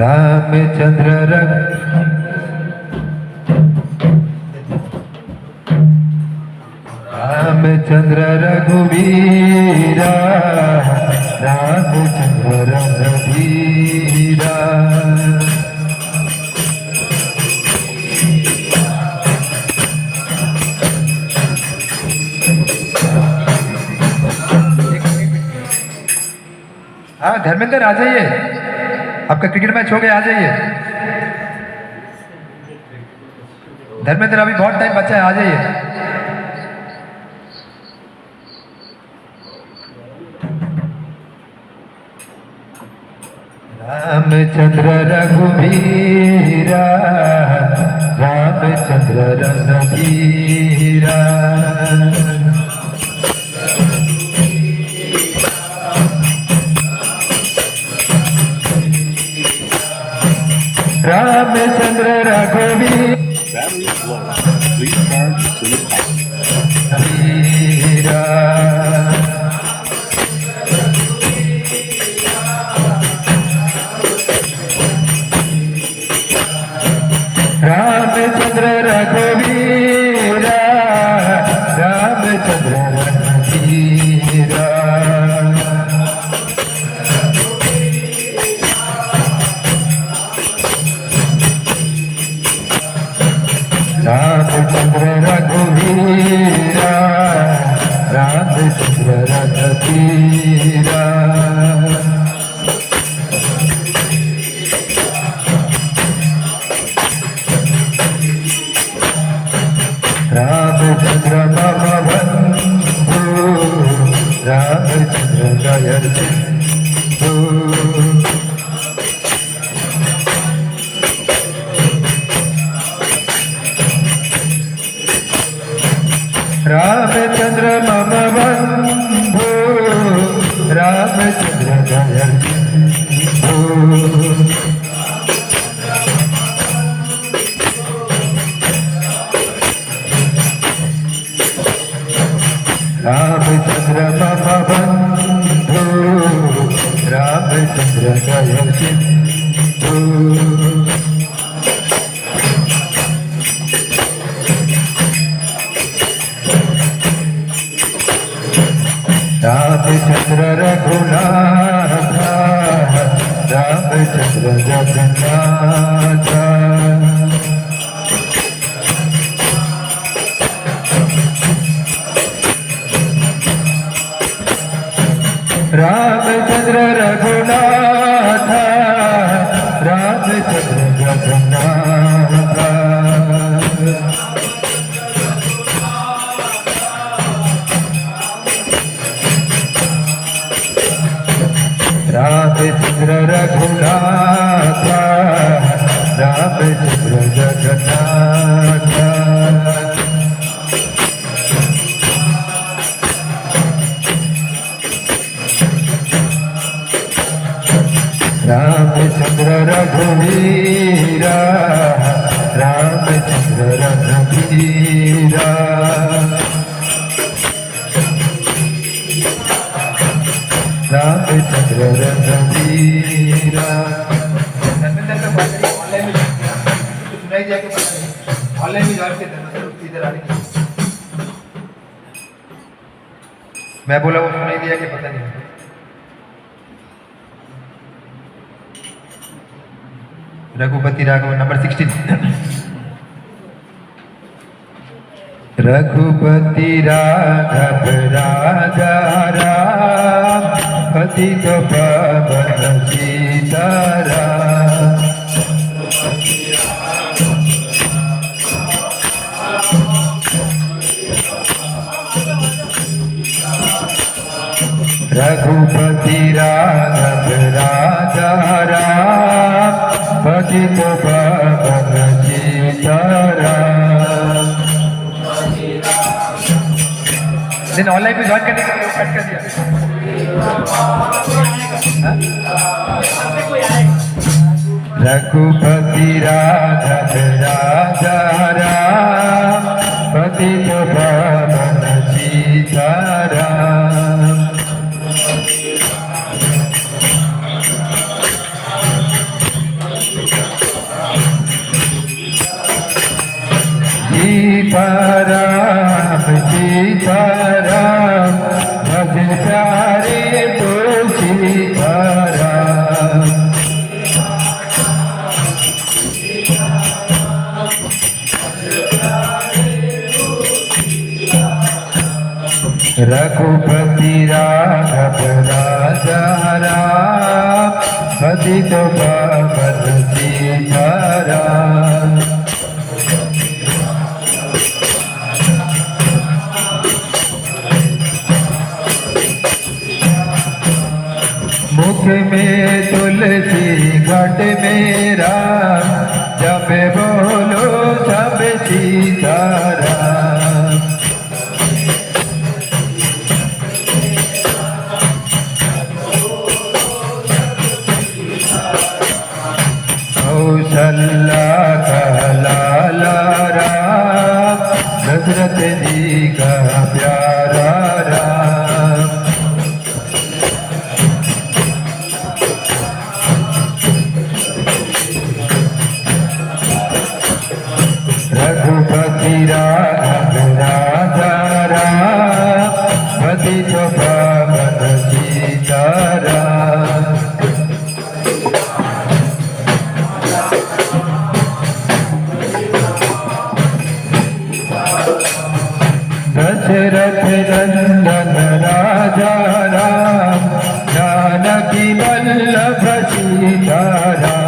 रामचंद्र रामचंद्र रघुवीरा रामचंद्र रघुवीरा हाँ धर्मेंद्र आ जाइए, आपका क्रिकेट मैच हो गया, आ जाइए धर्मेंद्र, अभी बहुत टाइम बचा है, आ जाइए। रामचंद्र रघुवीरा रामचंद्र रघुवीरा रामचंद्र रघुवीरा रामचंद्र रघुवीरा रामचंद्र रघुवीरा रामचंद्र रघुवीरा रामचंद्र रघुवीरा रामचंद्र मम बंधु रामचंद्र जय सिंधु रामचंद्र मम बंधु रामचंद्र जय सिंधु रामचंद्र मम बंधु रामचंद्र जय सिंधु रामचंद्र रघुनाथ रामचंद्र जगन्नाथ रामचंद्र रघुनाथ रामचंद्र जगन्नाथ रामचंद्र रघुनाथ रामचंद्र जगन्नाथ रामचंद्र रघुवीरा रामचंद्र रघुवीरा रामचंद्र रघुवीरा ऑनलाइन में मैं बोला वो सुनाई दिया कि पता नहीं। रघुपति राघव नंबर 16। रघुपति राघव राजा राम पतित पावन सीताराम रघुपति राघव राजा राम पतित पावन सीताराम। दिन ऑनलाइन में ज्वाइन करने के लिए कट कर दिया। रघुपति राघव राजा राम पतित पावन सीताराम। सीताराम सीताराम भज प्यारे तो सीताराम। रघुपति राघव राजा राम पतित पावन सीताराम। मुख में तुलसी घट में राम जब बोलो जब सीताराम। कौशल्या का लाला राम दशरथ जी का प्यारा राम। रघुपति राघव राजा राम पतित पावन सीताराम। दशरथ नंदन राजा राम जानकी वल्लभ सीताराम।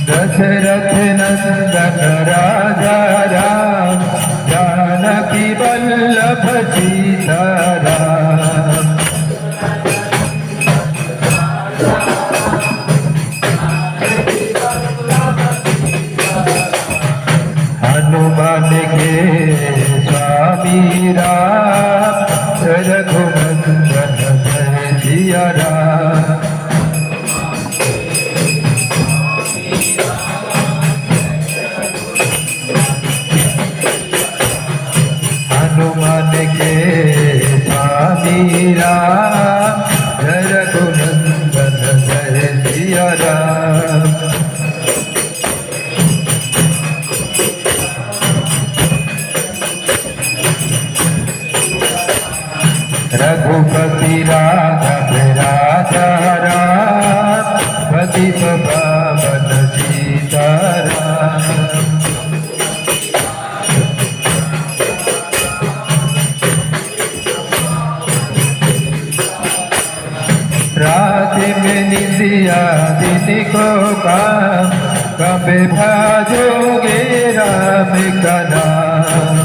दशरथ नंदन राजा राम जानकी वल्लभ सीताराम। हनुमान के स्वामी राम रघुनंदन जय सिया राम। हनुमान के स्वामी राम रघुनंदन जय सिया राम। रघुपति राघव राजा राम पतित पावन सीताराम। रात में निंदिया दिन को काम कभी भाजोगे राम का नाम।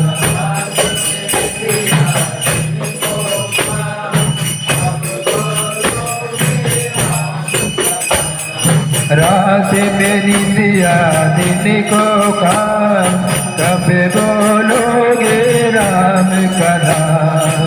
रात मेरी दिया दिन को काम कभी बोलोगे राम का नाम।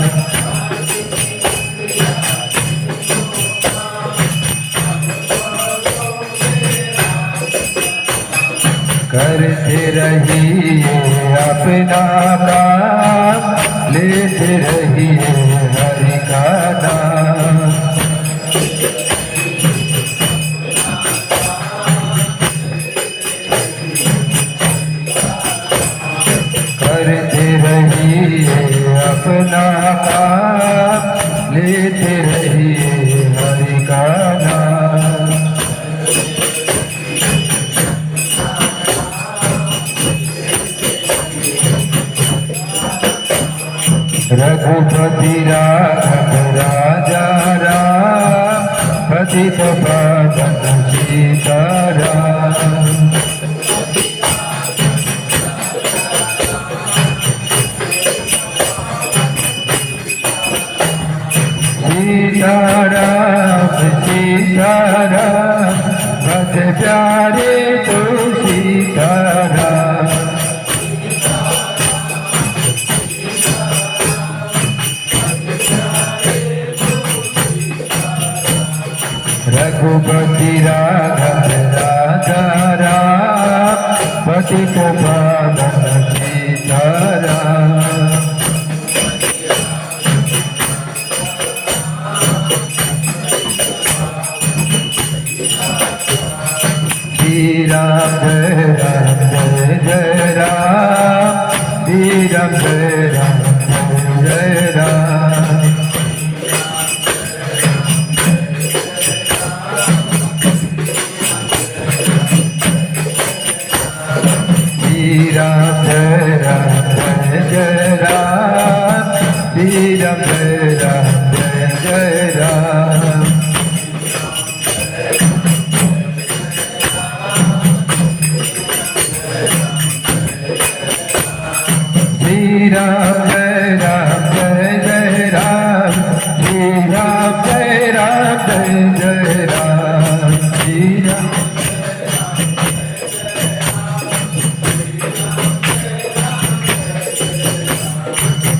करते रहिए अपना काम लेते रहिए हरि का नाम। करते रहिए अपना काम लेते रहिए हरि का नाम। रघुपति राघव राजा राम पतित पावन सीताराम। सीताराम सीताराम भज प्यारे तो सीताराम। रघुपति राघव राजा राम पतित पावन सीताराम। श्री राम जय राम जय राम श्री राम जय राम श्री राम जय राम श्री राम जय राम श्री राम जय राम श्री राम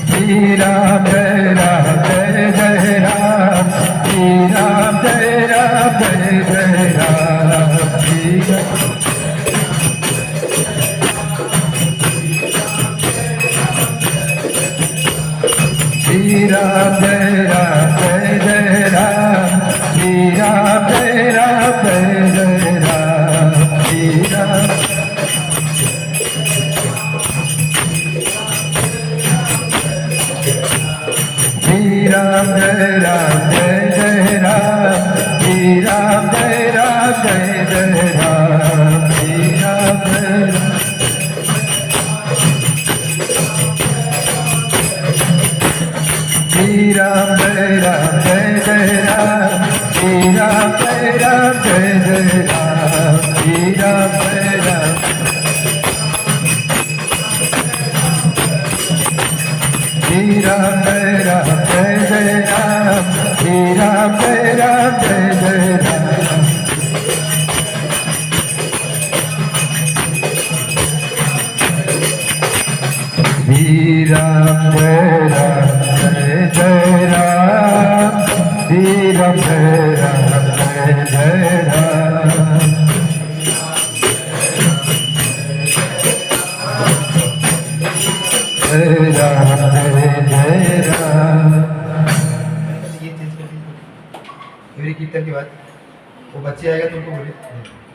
श्री राम जय राम श्री राम जय राम श्री राम श्री राम जय राम श्री राम जय राम श्री राम श्री राम जय राम श्री राम जय राम श्री राम श्री राम जय राम श्री राम जय राम श्री राम जय राम श्री राम जय राम श्री राम जय राम श्री राम जय राम श्री राम जय राम जय राम ये कीर्तन के बाद वो बच्चे आएगा तो उनको बोले